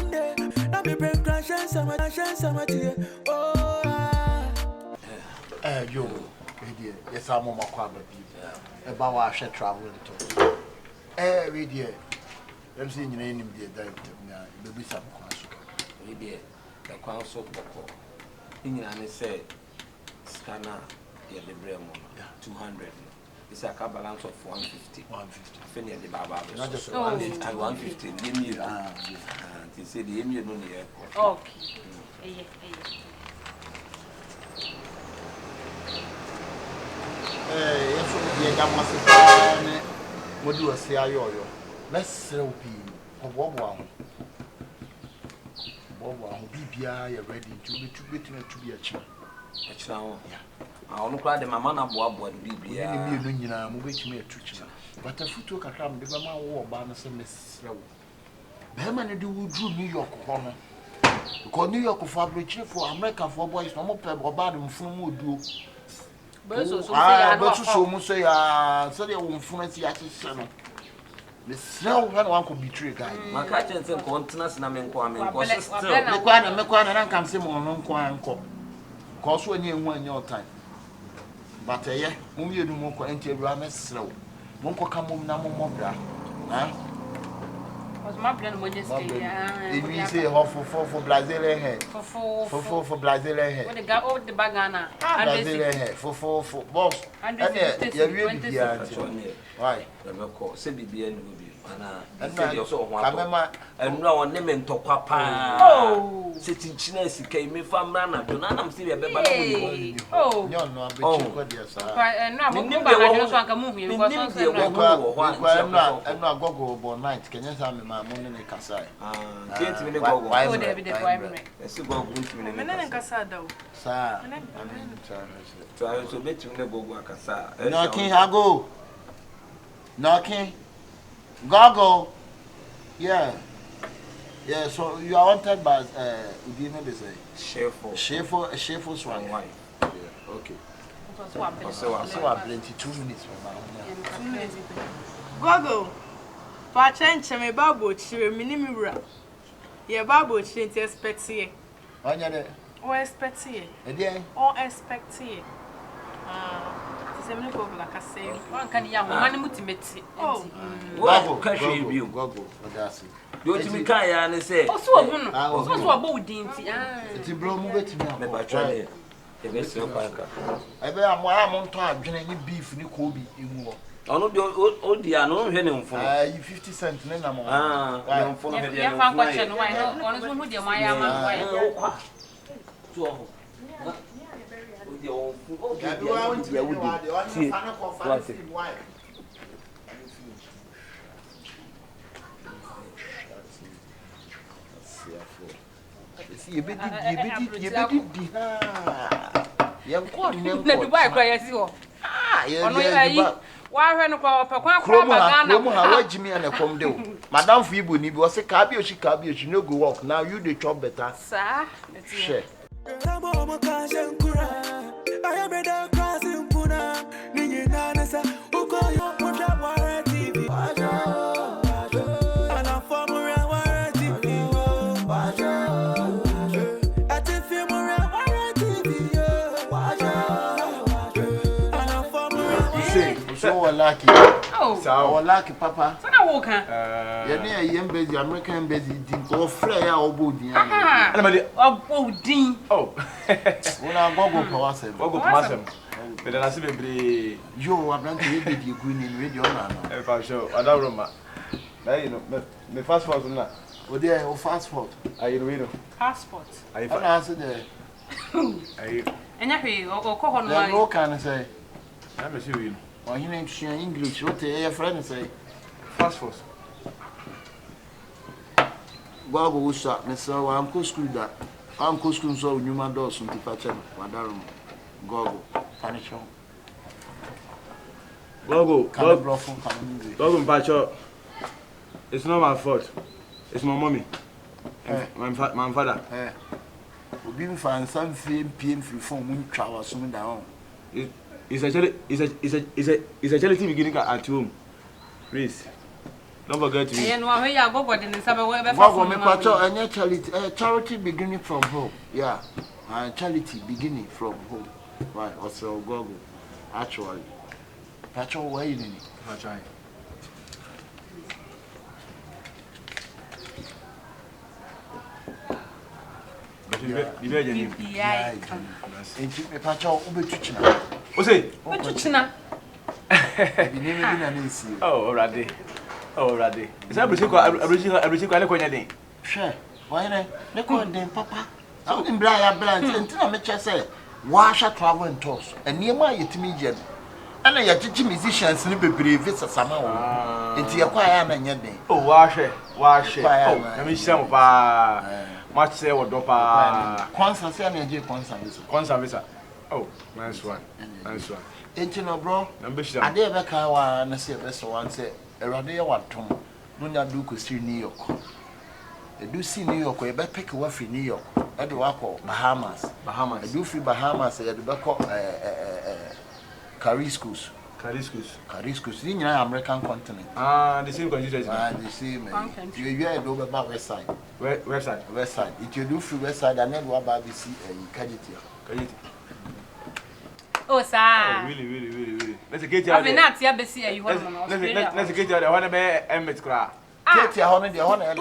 Monday. Now me break crash and summer tea. Oh, yo, dear, yes, I'm on my crab. About our share traveling to. Dear, I'm seeing your name, dear, maybe some consequence. Dear, the council, England said, scanner, yeah, the Bremo, 200. It's a balance of 150. 150. Finish the Baba. Not just 150 and 150. Give me that. They say the Emmy on the airport. Okay. Yes, we are going to Modu say ayo. Let's sell pee. Bobo bibia you ready to be a child. Yeah. I only cried the mamma boy bibia. No nyina mo be chime atuchi. But a futu kakra me be ma wo ba no se mesrew. Be ma ne de wudru New York ho no. Because New York fabric for America for boys no mo pe oba de mfunu mu oduo. Beso so say but so mu say so de wo mfunu ti ya hye no. Mesrew when one could betray guy. My catch and say continents na me nko amenko still. Me kwa na kan se mo no nko anko. Cause when you want your time. But mum you do more enti awura mesrew. Monko ka mum na mum mobra. Was my plan mo just stay. It means say for Brazilian hair. For Brazilian hair. What the guy over the bagana. Brazilian hair. For boss. And you really be why? Never call say bibia no bi. And you so one. And no one name to papa. Oh, sitting china sika me famra na do na am say be baba no. Oh, no be chiko dia sa. And now mo ba na so anka move you because so no agogo bo night kenya sa me ma mo ne kasai. Kenti me ne gogo. Oh, David the prime. Esi gogo ntimi ne. Me ne kasa da o. Sa. So I so bet me ne gogo akasa. Knocking hago. Knocking. Gogo. Yeah. Yeah, so you are wanted by Udime be say. Shefo swan wife. Yeah, okay. So I plenty 2 minutes from now. Gogo. Pa change me babo chire minimi wura. Ye babo chire nti expect ye. Onya de. O expect ye. E dey. O expect ye. Se me ko bla ka say. Wan kan ya ho man mutimeti. Oh. Gogo ka hwe bi Gogo. Odasi. Do timi kan ya ne say. O so obu no. So obu din ti. Ti bro mu betimi am. Me ba try. E be se kwa ka. E be am nto adwene ni beef ni ko bi emu ho. Ono de o dia no hwe ne mfo. 50 cent ne na mo. Ne mfo no hwe dia. Ya fa kwa che no why no. Ono so hu dia ma ya ma why. So ho. You be Dubai kwa yesi ho. Wa hwe no kwa pa kwa bagana. Kromo ha wa jimi na kom de o. Madam fu ibo ni bi o se ka bi ochi no go work. Now you dey chop better. Sir. Share. So lucky. Oh, so lucky, Papa. So na wo kan. You near embassy, American embassy, or flare or body. Din. Oh, when I go for us, go for but then I see be you are not to be the queen in radio now. If I show, I don't remember. You know, my passport na. Oh, there, your passport. Are you reading? Passport. Are you? I answer there. Are you? Enya hwe o ko ho no no can say. I'm sure you. Oh, you name she English. What your friend say? Passport. Gogo will start. Me say, I'm go school that. I'm go school so you man do something for them. Madarum. Gogo. Panicho. Gogo. Gogo, Mpacho. It's not my fault. It's my mommy. My father. We been find some PM free phone when travel something down. It's actually beginning at home. Please. Don't forget to eat. Gogo, me pacho, any charity beginning from home. Yeah. Charity beginning from home. Right, also Gogo. Actually. Pacho, where you in? Pacho. Oh, already. Oh, already. Is that everything Sure. Why then? They call them Papa. I'm in Blind, and I make say, wash a travel and toss, and near my intermediate. And I teach musicians in the brave it's a summer. Into your choir and your day. Oh, wash it. Let me see much say what dopa. Consa. Oh, nice one. Ain't you know, bro? Ambition. I never can and say best one say, a radio one tom. No, you do see New York. You do see New York, you better pick a wife in New York. I do Bahamas. I do free Bahamas, I do back Cariscus. In the American continent. Ah, the same country. The same. You are about West Side. West Side. If you do free West Side, I never about the sea and Kaditi. Oh, sir. Really. Let's get you out. Let's get you out. I want to be Emmett Cra. Get your honor, the honor.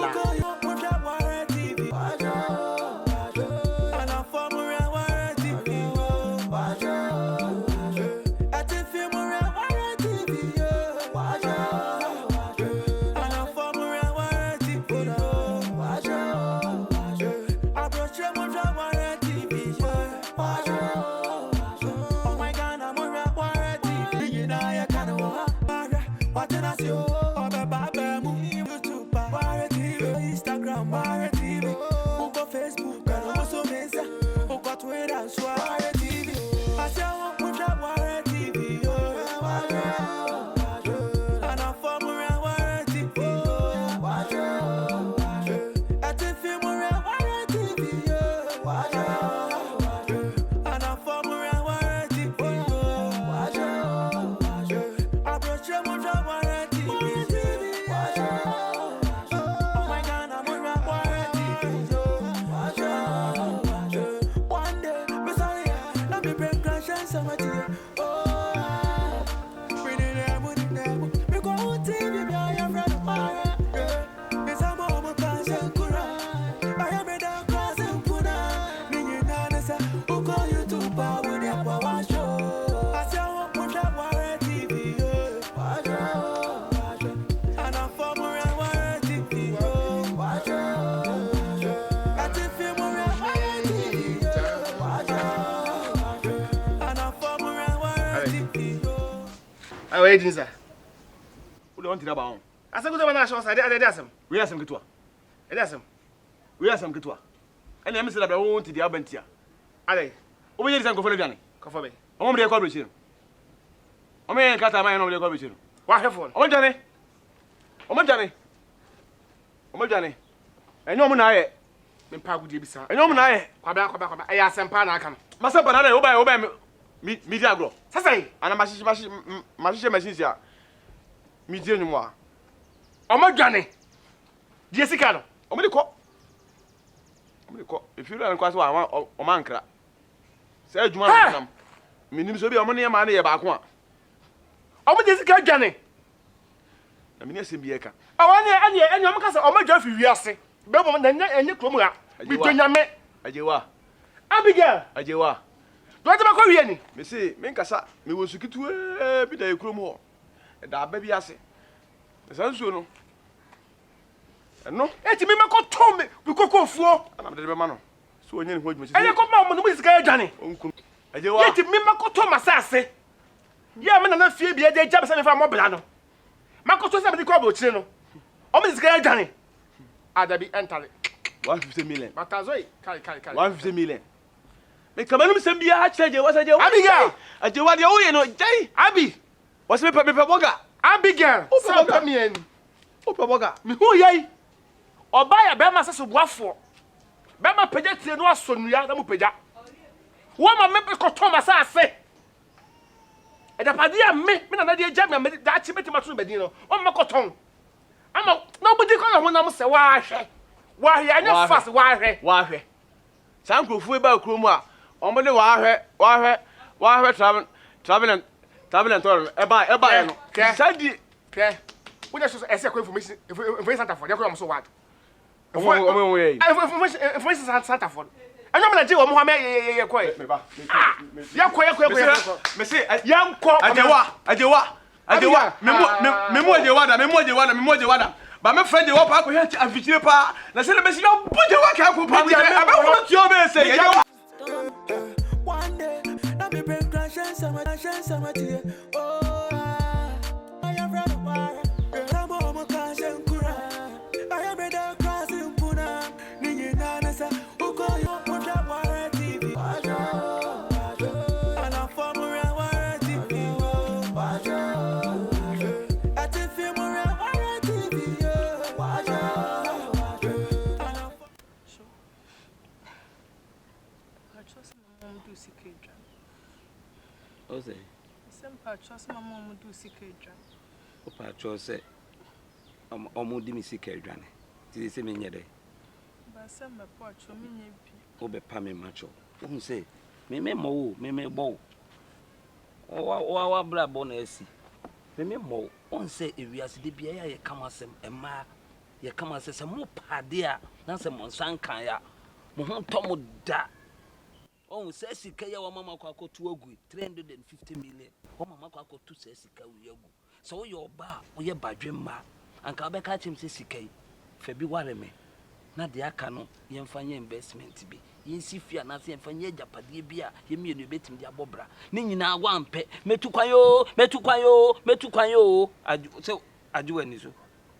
I wait, sir. Who don't think about? I said, go to my national side. We are some good one. We are some good one. And I'm saying that I won't to the Abentia. Allez, over here is Uncle Feliani. Come for me. I'm going to call you. I'm going to cut a man on the call. What have fun? Oh, Johnny. I know Mona. In Pagu Gibson. I know Mona. Quabac. I asked some pan. Master Banana, obey media grow. Say, and a machine here. Media no more. Oh, my Johnny. Jessica. Oh, my call. If you don't quite one or mancra. Say, you want to mean to be a money about one. Oh, my Jessica Johnny. I mean, yes, Bieka. Oh, and your cousin, oh, my Jeffrey, we are saying. Bebel and your Cromwell. We bring your mate. Ajewa. Abigail. Ajewa. Do I call you any? Me say, Menkasa, me was to get to a bit of Cromo. And our baby assay. The sounds no. And no, it's me, my Tommy, we could go for. And I'm the man. So when you want me, and you come out with this guy, Johnny. Ajewa. Let me, my Thomas, I say. Yeah, I'm not fear be a day job, and if I'm Mobilano. Marco to somebody called Chino. Oh, Miss Guy Johnny. I'd be entirely 150 million. But as I carry 150 million. Me come on, some be a charge. Was a job. Abigail. A job, you know, Jay. Abby. What's me, Papa Boga? Abigail. Oh, come in. Oh, Boga. Me who ye? Or buy a Bama says of what for? Bama Pedet no son, we are the Mupeja. What my member called Thomas, I say. And the Padia me, and the jam, that she met him at Bedino. Oh, my cotton. ama nobody kan ho nam se wa hwe anya fast wa hwe san krofu e ba kromu a omo de wa hwe travel and tour e ba no sadi ke we just ese ko information center for dey ko am so what information center for anya me na je wo mo ha me ye ko e ya ko me say ya nko ajewa memo ajewa ba me friend wo pa ko he afichire pa na se le be si yo buje wa ka ko pa aba wo ti o be say one day na me break crash and some tear oh I am ready for I'm on crash and kura I am ready to cross in puna ni na na sa uko yo put up our TV and I form around TV at the film around TV Ose. Sempa trust my mom do sikadwa. Opa chose omo di mi sikadwane. Ti se me nyede. Ba semba po acho me nya bi. Obe pa me macho. Won say me mo me bo. Wa bra bo na asi. Me mo won say ewiase de bia ye kamasem ema ye kamase se mo pade a na se mo nsan kan ya. Mo ho to mo da. Oh, says sika ya wa mama kwa kotu agu 350 million. Wa mama kwa kotu says sika wi agu. So your ba wo ye badwemma. Anka be ka chim says sika yi. Fa bi ware me. Na de aka no ye mfanye investment bi. Ye sifia na se mfanye japade bi a ye mienu betim de abobra. Ni nyina wa mpe. Metu kwan yo. Aju wani so.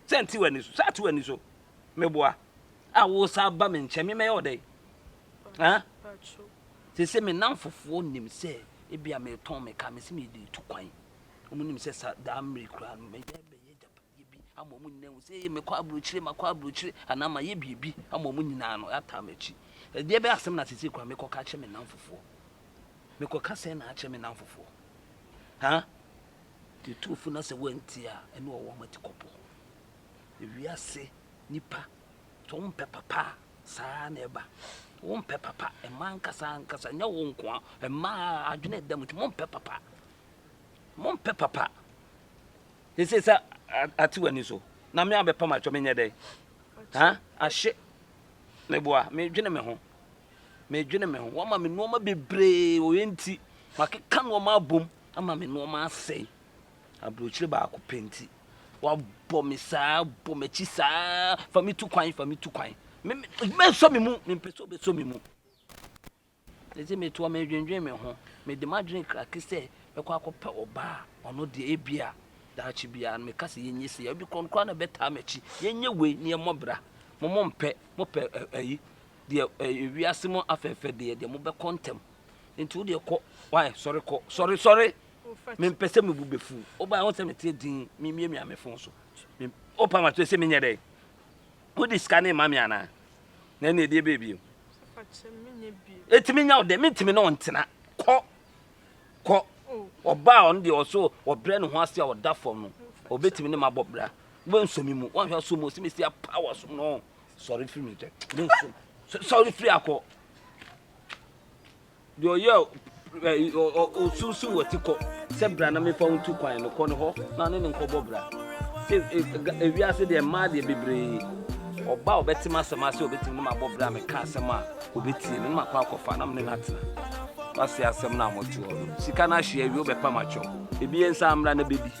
Senti wani so. Satu wani so. Meboa. A wo sa ba me nche me ye odai. Ha? Se me nan fofo nim se e bia me ton me ka me se me di tu kwan omu nim se sa da amri kura me ye japade bi ama omu nyina se me kwa abrochire ana ma ye bibi ama omu nyina no ata machi e de be asem na sisi kwa me ko ka che me nan fofo me ko ka se na che me nan fofo ha ti tu fu na se wanti a ene wo mati kopo e wiase nipa to mpe papa sa na eba won papa e man kasa nya won ko e ma adwene dam ti mon papa ese sa ati wani so na me abepa ma cho me nye dai ha ahye me boa me dwene me ho wa ma me no ma bebre o yenti makeka no ma bom ama me no ma asai abrochire ba ko penti wa bom me sa bom echi sa fa mi tu kwan me so me mu me peso be so me mu eze me to me dwendwen me ho me de madwen krake se be kwa akopɛ oba ono de ebia da chi bia me kase yenye se ya bi konkra na beta machi yenye we ne mobra mo mpɛ ayi de wiase mo afefe de mo be kontem nti de kɔ why sorry me mpɛsɛ me bubefu oba won se me tie din me mie me fon so me opa ma to se me nye dai who this scanning mami ana na na de baby etimi nya ode mentimi na ontena kɔ oba on de oso obre no ho ase a oda fom no obetimi ne mabobra bo nsomi mu wan hwa so mo simi sia power so no sorry free me sorry free akɔ yo susu wotiko sebra na me fa untu kwan no kɔ no ho na ne nkɔbobra se ewiase de ma de bebre oba obetima asema se obetim ne mabobra me ka asema obeti ne makwa akɔfa na me natena wase asem na amotu sika na hye awi obepa macho ebi ensa amra na bebi